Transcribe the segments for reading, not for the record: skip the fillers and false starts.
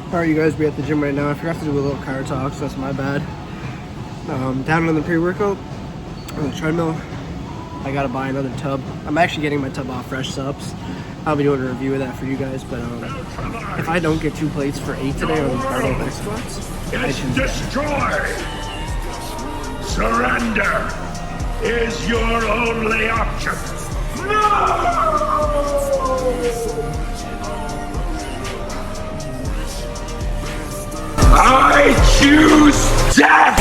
Alright, you guys, we're at the gym right now. I forgot to do a little car talk, so that's my bad. Down on the pre-workout, on the treadmill, I gotta buy another tub. I'm actually getting my tub off Fresh Subs. I'll be doing a review of that for you guys, but if I don't get 2 plates for 8 today on barbell back squats, I should destroy! Surrender is your only option. No! I choose death!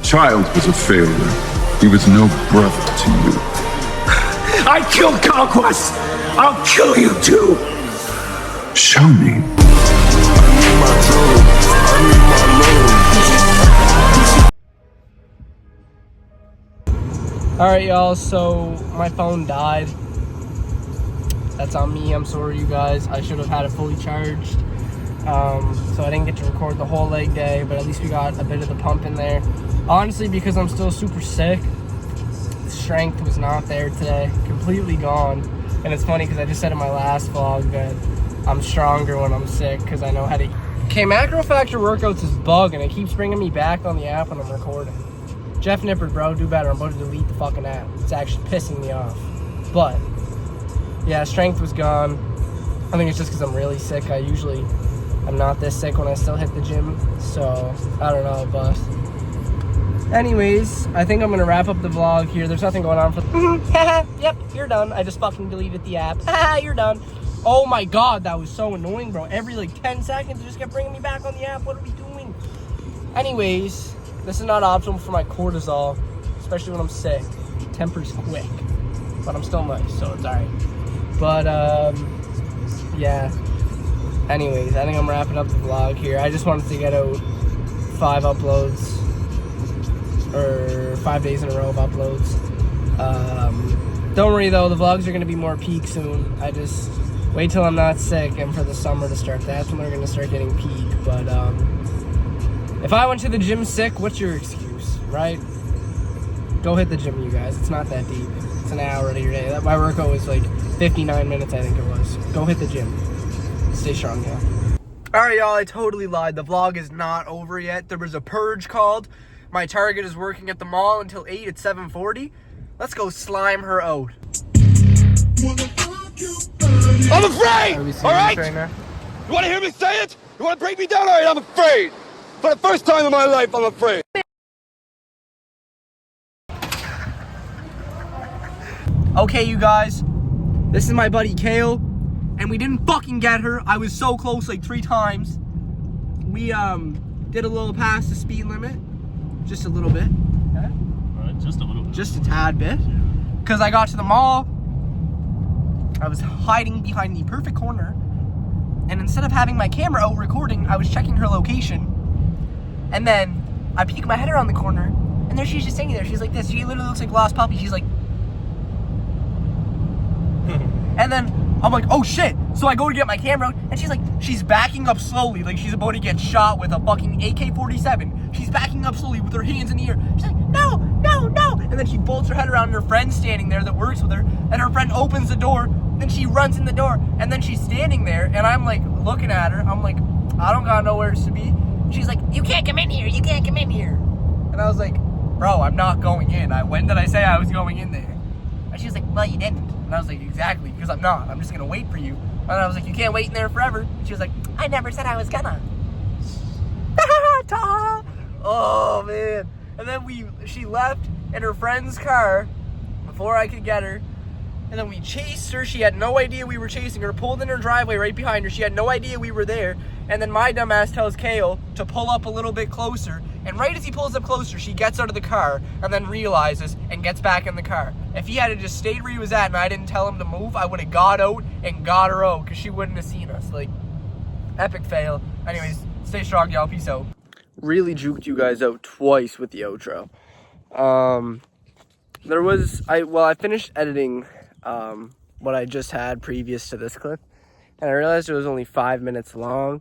Child was a failure. He was no brother to you. I killed Conquest! I'll kill you too! Show me. Alright, y'all, so my phone died. That's on me. I'm sorry, you guys. I should have had it fully charged. So I didn't get to record the whole leg day, but at least we got a bit of the pump in there. Honestly, because I'm still super sick, the strength was not there today. Completely gone. And it's funny because I just said in my last vlog that I'm stronger when I'm sick because I know how to eat. Okay, Macro Factor Workouts is bugging. It keeps bringing me back on the app when I'm recording. Jeff Nippert, bro, do better. I'm about to delete the fucking app. It's actually pissing me off. But, yeah, strength was gone. I think it's just because I'm really sick. I'm not this sick when I still hit the gym. So, I don't know, but... anyways, I think I'm gonna wrap up the vlog here. There's nothing going on for yep, you're done. I just fucking deleted the app. You're done. Oh my god, that was so annoying, bro. Every like 10 seconds it just kept bringing me back on the app. What are we doing? Anyways, this is not optimal for my cortisol, especially when I'm sick. Temper's quick, but I'm still nice, so it's alright. But yeah, anyways, I think I'm wrapping up the vlog here. I just wanted to get out 5 uploads, or 5 days in a row of uploads. Don't worry though, the vlogs are going to be more peak soon. I just wait till I'm not sick and for the summer to start. That's when they're going to start getting peak. But if I went to the gym sick, what's your excuse, right? Go hit the gym, you guys. It's not that deep. It's an hour out of your day. My workout was like 59 minutes, I think it was. Go hit the gym. Stay strong, yeah. Alright, y'all, I totally lied. The vlog is not over yet. There was a purge called. My target is working at the mall until 8 at 7:40. Let's go slime her out. I'm afraid! Alright? Right, you wanna hear me say it? You wanna break me down? Alright, I'm afraid! For the first time in my life, I'm afraid. okay, you guys. This is my buddy Kale. And we didn't fucking get her. I was so close like 3 times. We did a little past the speed limit. Just a little bit. Okay? Just a little bit. Just a tad bit. Because I got to the mall. I was hiding behind the perfect corner. And instead of having my camera out recording, I was checking her location. And then I peek my head around the corner. And there she's just sitting there. She's like this. She literally looks like a lost puppy. She's like... and then I'm like, oh shit. So I go to get my camera out, and she's like, she's backing up slowly, like she's about to get shot with a fucking AK-47. She's backing up slowly with her hands in the air. She's like, no, no, no. And then she bolts her head around, and her friend standing there that works with her, and her friend opens the door, then she runs in the door, and then she's standing there, and I'm like looking at her. I'm like, I don't got nowhere to be. She's like, you can't come in here, you can't come in here. And I was like, bro, I'm not going in. When did I say I was going in there? And she's like, well, you didn't. And I was like, exactly, because I'm not. I'm just going to wait for you. And I was like, you can't wait in there forever. And she was like, I never said I was gonna. Oh, man. And then she left in her friend's car before I could get her. And then we chased her. She had no idea we were chasing her. Pulled in her driveway right behind her. She had no idea we were there. And then my dumbass tells Kale to pull up a little bit closer. And right as he pulls up closer, she gets out of the car and then realizes and gets back in the car. If he had just stayed where he was at and I didn't tell him to move, I would have got out and got her out because she wouldn't have seen us. Like, epic fail. Anyways, stay strong, y'all. Peace out. Really juked you guys out twice with the outro. I finished editing what I just had previous to this clip, and I realized it was only 5 minutes long.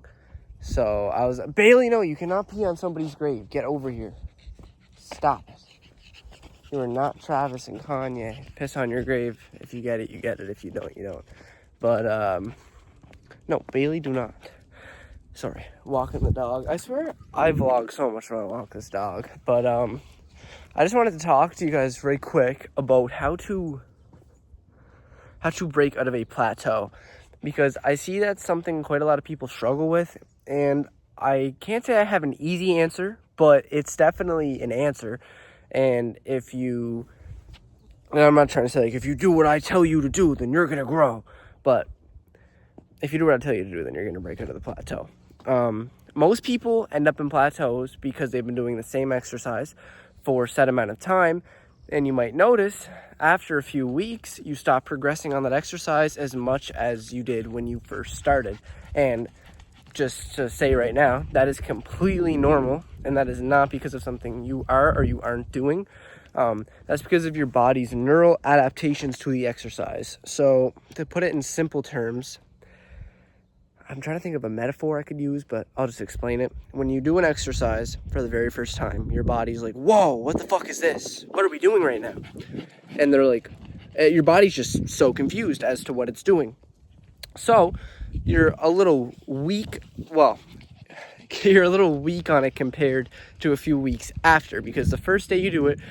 So I was, Bailey, no, you cannot pee on somebody's grave. Get over here. Stop it. You are not Travis and Kanye. Piss on your grave. If you get it, you get it. If you don't, you don't. But, no, Bailey, do not. Sorry, walking the dog. I swear I vlog so much when I walk this dog. But, I just wanted to talk to you guys very quick about how to break out of a plateau, because I see that's something quite a lot of people struggle with, and I can't say I have an easy answer, but it's definitely an answer. And and I'm not trying to say, like, if you do what I tell you to do, then you're gonna grow, but if you do what I tell you to do, then you're gonna break out of the plateau. Most people end up in plateaus because they've been doing the same exercise for a set amount of time, and you might notice after a few weeks you stop progressing on that exercise as much as you did when you first started. And just to say right now, that is completely normal, and that is not because of something you are or you aren't doing. That's because of your body's neural adaptations to the exercise. So to put it in simple terms, I'm trying to think of a metaphor I could use, but I'll just explain it. When you do an exercise for the very first time, your body's like, whoa, what the fuck is this? What are we doing right now? And they're like, your body's just so confused as to what it's doing. So you're a little weak. Well, you're a little weak on it compared to a few weeks after, because the first day you do it,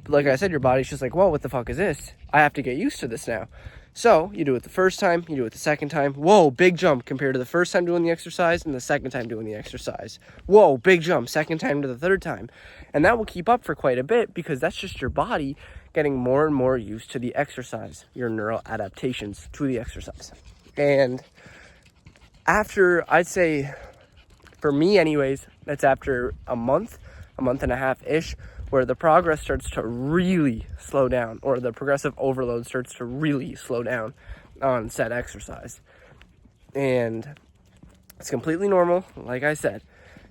like I said, your body's just like, whoa, what the fuck is this? I have to get used to this now. So you do it the first time, you do it the second time. Whoa, big jump compared to the first time doing the exercise and the second time doing the exercise. Whoa, big jump, second time to the third time. And that will keep up for quite a bit, because that's just your body getting more and more used to the exercise, your neural adaptations to the exercise. And after, I'd say, for me anyways, that's after a month and a half-ish, where the progress starts to really slow down, or the progressive overload starts to really slow down on said exercise. And it's completely normal. Like I said,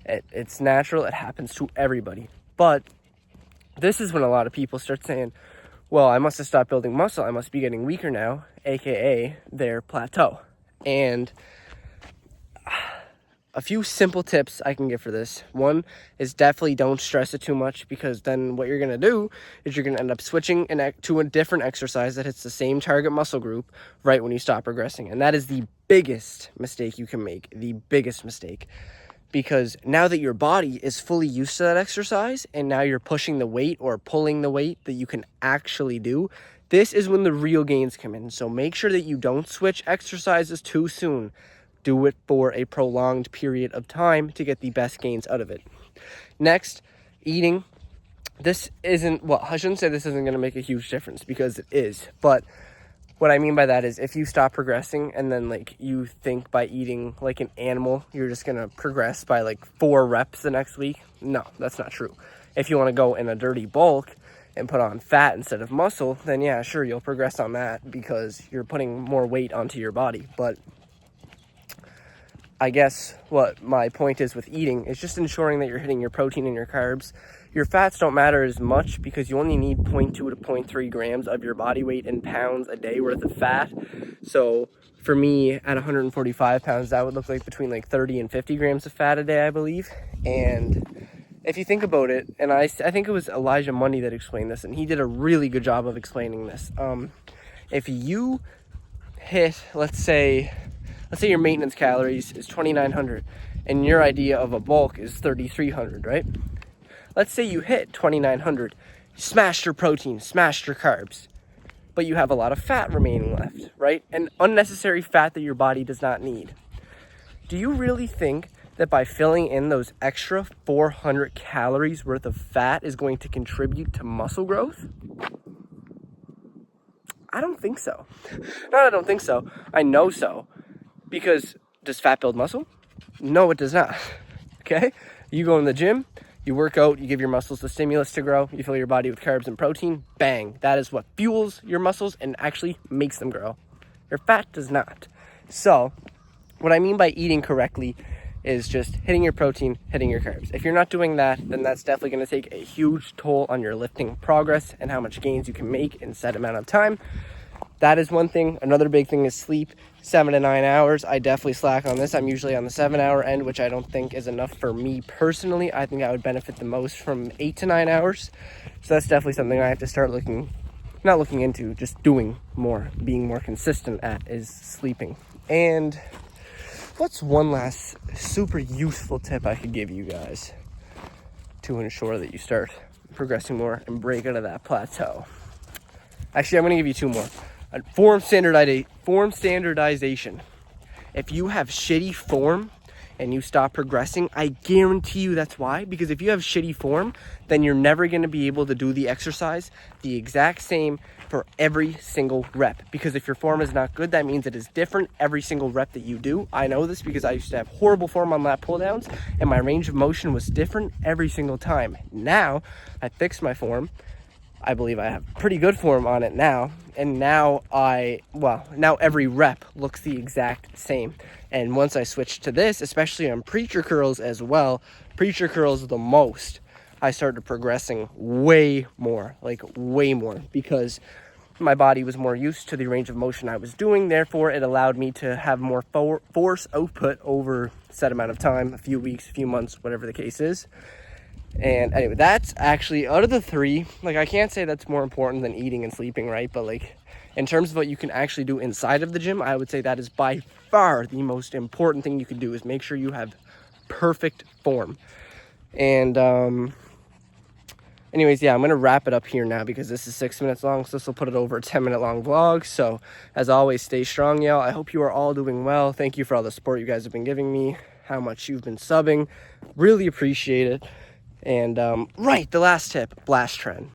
it's natural. It happens to everybody. But this is when a lot of people start saying, well, I must have stopped building muscle. I must be getting weaker now, aka their plateau. And a few simple tips I can give for this. One is definitely don't stress it too much, because then what you're going to do is you're going to end up switching to a different exercise that hits the same target muscle group right when you stop progressing. And that is the biggest mistake you can make, the biggest mistake. Because now that your body is fully used to that exercise, and now you're pushing the weight or pulling the weight that you can actually do, this is when the real gains come in. So make sure that you don't switch exercises too soon. Do it for a prolonged period of time to get the best gains out of it. Next, eating. This isn't, well, I shouldn't say this isn't going to make a huge difference, because it is. But what I mean by that is, if you stop progressing and then, like, you think by eating like an animal, you're just going to progress by like 4 reps the next week. No, that's not true. If you want to go in a dirty bulk and put on fat instead of muscle, then yeah, sure, you'll progress on that because you're putting more weight onto your body. But I guess what my point is with eating is just ensuring that you're hitting your protein and your carbs. Your fats don't matter as much, because you only need 0.2 to 0.3 grams of your body weight in pounds a day worth of fat. So for me, at 145 pounds, that would look like between like 30 and 50 grams of fat a day, I believe. And if you think about it, and I think it was Elijah Mundy that explained this, and he did a really good job of explaining this. If you hit, let's say your maintenance calories is 2,900 and your idea of a bulk is 3,300, right? Let's say you hit 2,900, smashed your protein, smashed your carbs, but you have a lot of fat remaining left, right? And unnecessary fat that your body does not need. Do you really think that by filling in those extra 400 calories worth of fat is going to contribute to muscle growth? I don't think so. No, I don't think so. I know so. Because does fat build muscle? No, it does not. Okay? You go in the gym, you work out, you give your muscles the stimulus to grow, you fill your body with carbs and protein, bang. That is what fuels your muscles and actually makes them grow. Your fat does not. So, what I mean by eating correctly is just hitting your protein, hitting your carbs. If you're not doing that, then that's definitely going to take a huge toll on your lifting progress and how much gains you can make in a set amount of time. That is one thing. Another big thing is sleep, 7 to 9 hours. I definitely slack on this. I'm usually on the 7-hour end, which I don't think is enough for me personally. I think I would benefit the most from 8 to 9 hours. So that's definitely something I have to start not looking into, just doing more, being more consistent at, is sleeping. And what's one last super useful tip I could give you guys to ensure that you start progressing more and break out of that plateau? Actually, I'm going to give you 2 more. Form standardization. If you have shitty form and you stop progressing, I guarantee you that's why. Because if you have shitty form, then you're never going to be able to do the exercise the exact same for every single rep. Because if your form is not good, that means it is different every single rep that you do. I know this because I used to have horrible form on lat pull downs and my range of motion was different every single time. Now I fixed my form. I believe I have pretty good form on it now. And now now every rep looks the exact same. And once I switched to this, especially on preacher curls as well, preacher curls the most, I started progressing way more, because my body was more used to the range of motion I was doing. Therefore, it allowed me to have more force output over a set amount of time, a few weeks, a few months, whatever the case is. And anyway, that's actually, out of the 3, I can't say that's more important than eating and sleeping, right? But in terms of what you can actually do inside of the gym, I would say that is by far the most important thing you can do, is make sure you have perfect form. And anyways, yeah, I'm going to wrap it up here now because this is 6 minutes long, so this will put it over a 10-minute long vlog. So as always, stay strong, y'all. I hope you are all doing well. Thank you for all the support you guys have been giving me, how much you've been subbing. Really appreciate it. And right, the last tip, blast trend.